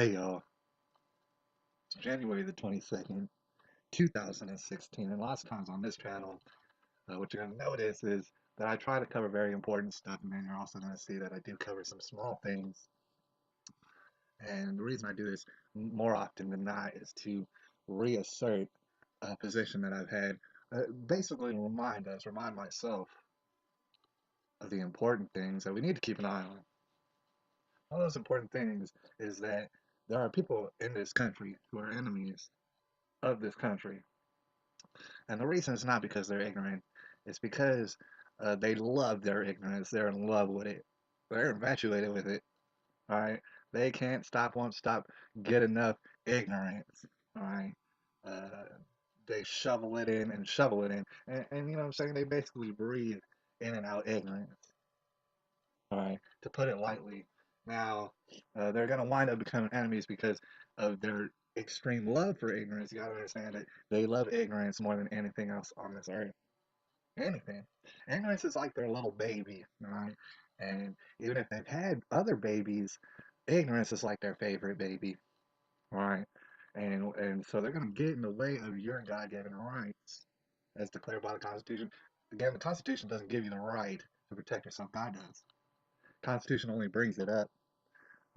Hey y'all, it's January the 22nd, 2016, and lots of times on this channel, what you're going to notice is that I try to cover very important stuff, and then you're also going to see that I do cover some small things. And the reason I do this more often than not is to reassert a position that I've had, basically remind myself of the important things that we need to keep an eye on. One of those important things is that there are people in this country who are enemies of this country. And the reason is not because they're ignorant. It's because they love their ignorance. They're in love with it. They're infatuated with it. All right. They can't stop, won't stop, get enough ignorance. All right. Uh, they shovel it in and shovel it in. And you know what I'm saying? They basically breathe in and out ignorance. All right. To put it lightly. Now, they're going to wind up becoming enemies because of their extreme love for ignorance. You got to understand that they love ignorance more than anything else on this earth. Anything. Ignorance is like their little baby, right? And even if they've had other babies, ignorance is like their favorite baby, right? And so they're gonna get in the way of your God-given rights, as declared by the Constitution. Again, the Constitution doesn't give you the right to protect yourself. God does. Constitution only brings it up.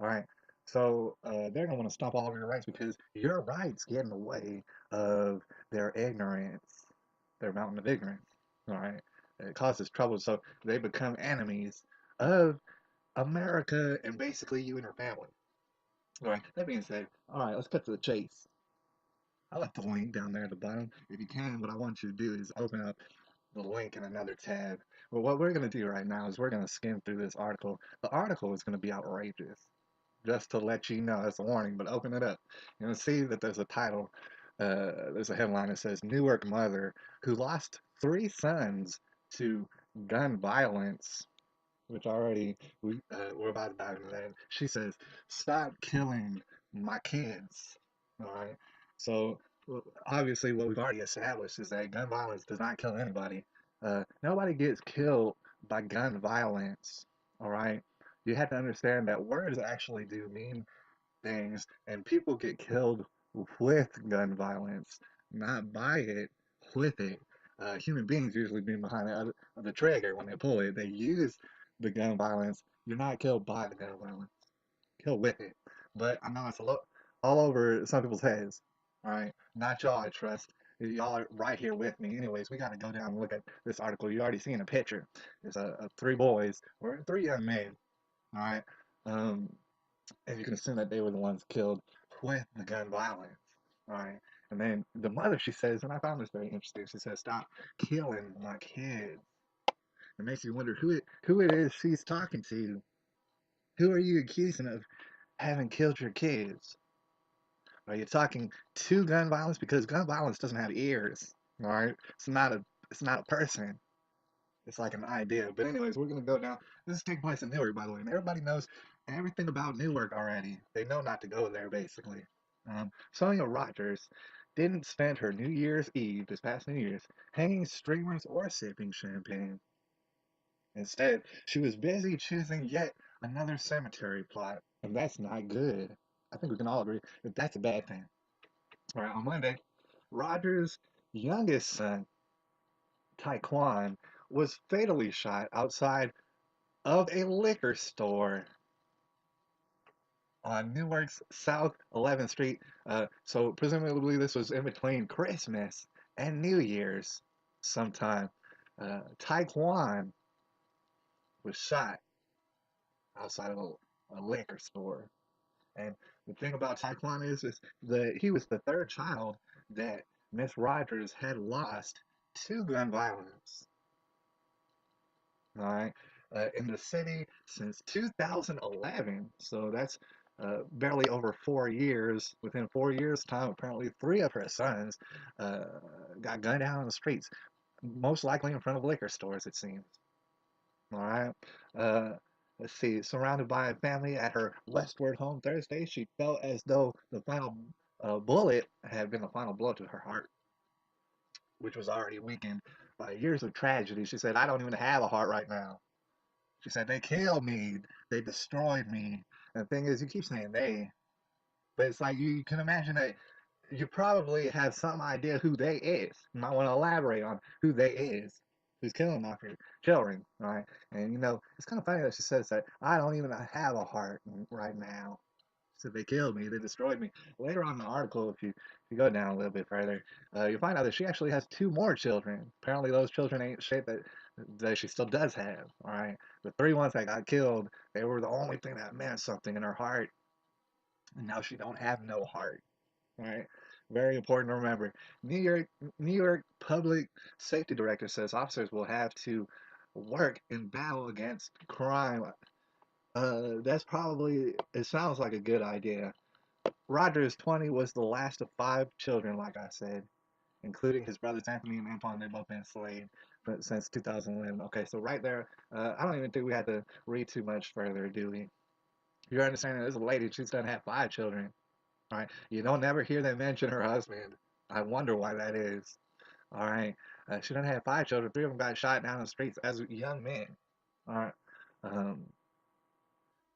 All right. So they're gonna want to stop all of your rights because your rights get in the way of their ignorance, their mountain of ignorance. All right. It causes trouble, so they become enemies of America and basically you and your family. All right. That being said, all right, let's cut to the chase. I left the link down there at the bottom. If you can, what I want you to do is open up the link in another tab. Well, what we're going to do right now is we're going to skim through this article. The article is going to be outrageous. Just to let you know, that's a warning, but open it up. You're going to see that there's a title, there's a headline that says Newark mother who lost three sons to gun violence, which already we're about to dive into that. She says, "Stop killing my kids." All right. So obviously, what we've already established is that gun violence does not kill anybody. Nobody gets killed by gun violence. All right. You have to understand that words actually do mean things, and people get killed with gun violence, not by it, with it. Human beings usually being behind the trigger when they pull it. They use the gun violence. You're not killed by the gun violence. Kill with it. But I know it's all over some people's heads. All right, not y'all. I trust y'all are right here with me. Anyways, we got to go down and look at this article. You already seen a picture. There's three boys or three young men. All right. Um, and you can assume that they were the ones killed with the gun violence. All right. And then the mother, she says, and I found this very interesting. She says, "Stop killing my kids." It makes you wonder who it is she's talking to. Who are you accusing of having killed your kids? Are you talking to gun violence? Because gun violence doesn't have ears. All right. It's not a person. It's like an idea. But anyways, we're gonna go down. This is taking place in Newark, by the way, and everybody knows everything about Newark already. They know not to go there, basically. Sonia Rogers didn't spend her New Year's Eve, this past New Year's, hanging streamers or sipping champagne. Instead, she was busy choosing yet another cemetery plot, and that's not good. I think we can all agree that that's a bad thing. All right, on Monday, Rogers' youngest son, Taekwon, was fatally shot outside of a liquor store on Newark's South 11th Street. So presumably this was in between Christmas and New Year's sometime. Taekwon was shot outside of a liquor store. And the thing about Taekwon is that he was the third child that Miss Rogers had lost to gun violence. All right, in the city since 2011. So that's barely over 4 years. Within 4 years' time, apparently three of her sons uh, got gunned down on the streets, most likely in front of liquor stores, it seems. All right. Uh, let's see. Surrounded by a family at her Westward home Thursday, she felt as though the final bullet had been the final blow to her heart, which was already weakened by years of tragedy. She said, "I don't even have a heart right now." She said, "They killed me. They destroyed me." And the thing is, you keep saying they. But it's like you can imagine that you probably have some idea who they is. You might want to elaborate on who they is, who's killing off your children, right? And it's kind of funny that she says that I don't even have a heart right now. So they killed me, they destroyed me. Later on in the article, if you go down a little bit further, you'll find out that she actually has two more children. Apparently, those children ain't shit that she still does have. All right, the three ones that got killed, they were the only thing that meant something in her heart, and now she don't have no heart. All right. Very important to remember. New York, New York Public Safety Director says officers will have to work in battle against crime. That's probably, it sounds like a good idea. Rogers, 20, was the last of five children, like I said, including his brothers Anthony and Antoine. They've both been enslaved since 2011. Okay, so right there, I don't even think we had to read too much further, do we? You're understanding this lady, she's done have five children. All right. You don't ever hear them mention her husband. I wonder why that is. All right. She done had five children. Three of them got shot down the streets as young men. All right. Um,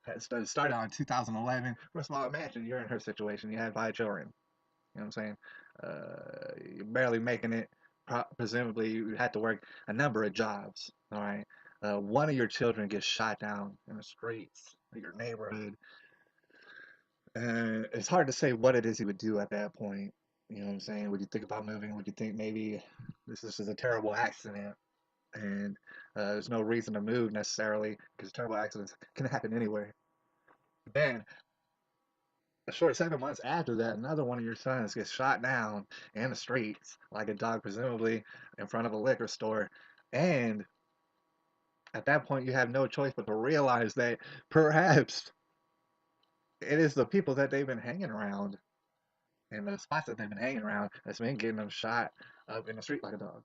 it started out in 2011. First of all, imagine you're in her situation. You had five children. You know what I'm saying? You're barely making it. Presumably, you had to work a number of jobs. All right. One of your children gets shot down in the streets of your neighborhood. And it's hard to say what it is he would do at that point. You know what I'm saying? Would you think about moving? Would you think maybe this is just a terrible accident and there's no reason to move necessarily because terrible accidents can happen anywhere? Then, a short 7 months after that, another one of your sons gets shot down in the streets like a dog, presumably in front of a liquor store. And at that point, you have no choice but to realize that perhaps it is the people that they've been hanging around and the spots that they've been hanging around that's been getting them shot up in the street like a dog.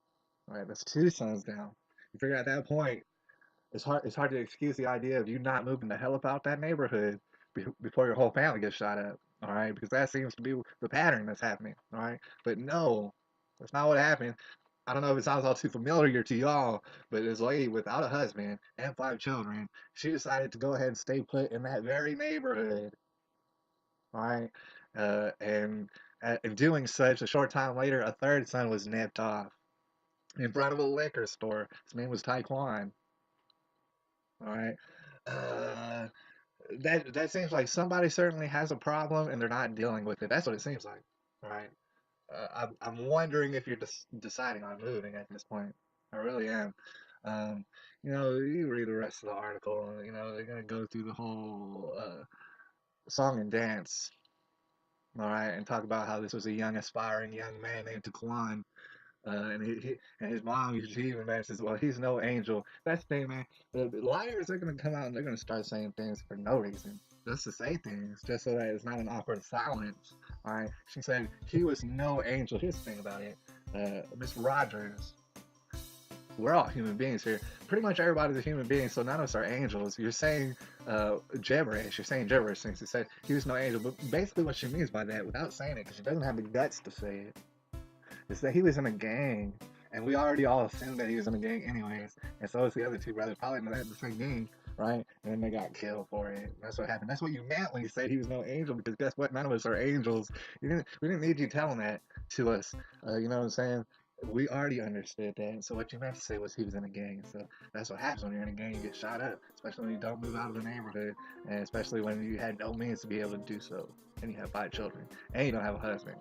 All right, that's two sons down. You figure at that point, it's hard to excuse the idea of you not moving the hell about that neighborhood before your whole family gets shot up. All right, because that seems to be the pattern that's happening. All right, but no, that's not what happened. I don't know if it sounds all too familiar to y'all, but this lady without a husband and five children, she decided to go ahead and stay put in that very neighborhood. All right, and in doing such, a short time later, a third son was nipped off in front of a liquor store. His name was Taekwon. All right. Uh, that seems like somebody certainly has a problem and they're not dealing with it. That's what it seems like. All right. I'm wondering if you're deciding on moving at this point. I really am. Um, you read the rest of the article. They're gonna go through the whole song and dance. All right, and talk about how this was a young, aspiring young man named Taquan. And his mom, she even mentions, well, he's no angel. That's the thing, man. The liars are gonna come out and they're gonna start saying things for no reason, just to say things, just so that it's not an awkward silence. All right. She said he was no angel. Here's the thing about it, Miss Rogers. We're all human beings here. Pretty much everybody's a human being, so none of us are angels. You're saying gibberish. You're saying gibberish since you said he was no angel. But basically, what she means by that, without saying it, because she doesn't have the guts to say it, is that he was in a gang, and we already all assumed that he was in a gang anyways, and so is the other two brothers, probably in the same gang, right? And then they got killed for it. That's what happened. That's what you meant when you said he was no angel, because guess what? None of us are angels. We didn't need you telling that to us. You know what I'm saying? We already understood that. And so what you meant to say was he was in a gang. So that's what happens when you're in a gang. You get shot up, especially when you don't move out of the neighborhood, and especially when you had no means to be able to do so, and you have five children, and you don't have a husband.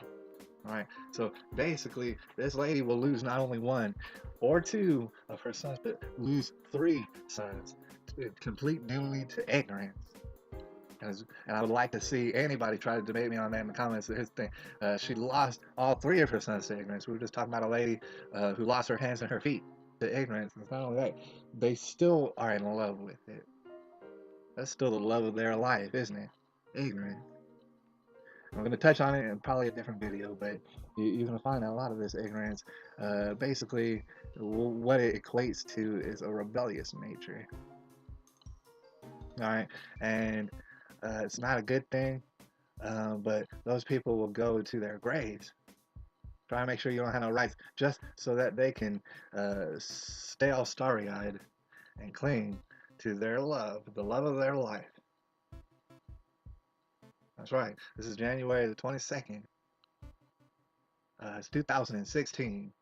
All right. So basically, this lady will lose not only one or two of her sons, but lose three sons, complete duty to ignorance. And I would like to see anybody try to debate me on that in the comments. Here's the thing: she lost all three of her sons to ignorance. We were just talking about a lady who lost her hands and her feet to ignorance. And it's not only that; they still are in love with it. That's still the love of their life, isn't it? Ignorance. I'm going to touch on it in probably a different video, but you're going to find a lot of this ignorance. Basically, what it equates to is a rebellious nature. All right, and it's not a good thing, but those people will go to their graves. Try to make sure you don't have no rights, just so that they can stay all starry-eyed and cling to their love, the love of their life. That's right. This is January the 22nd. It's 2016.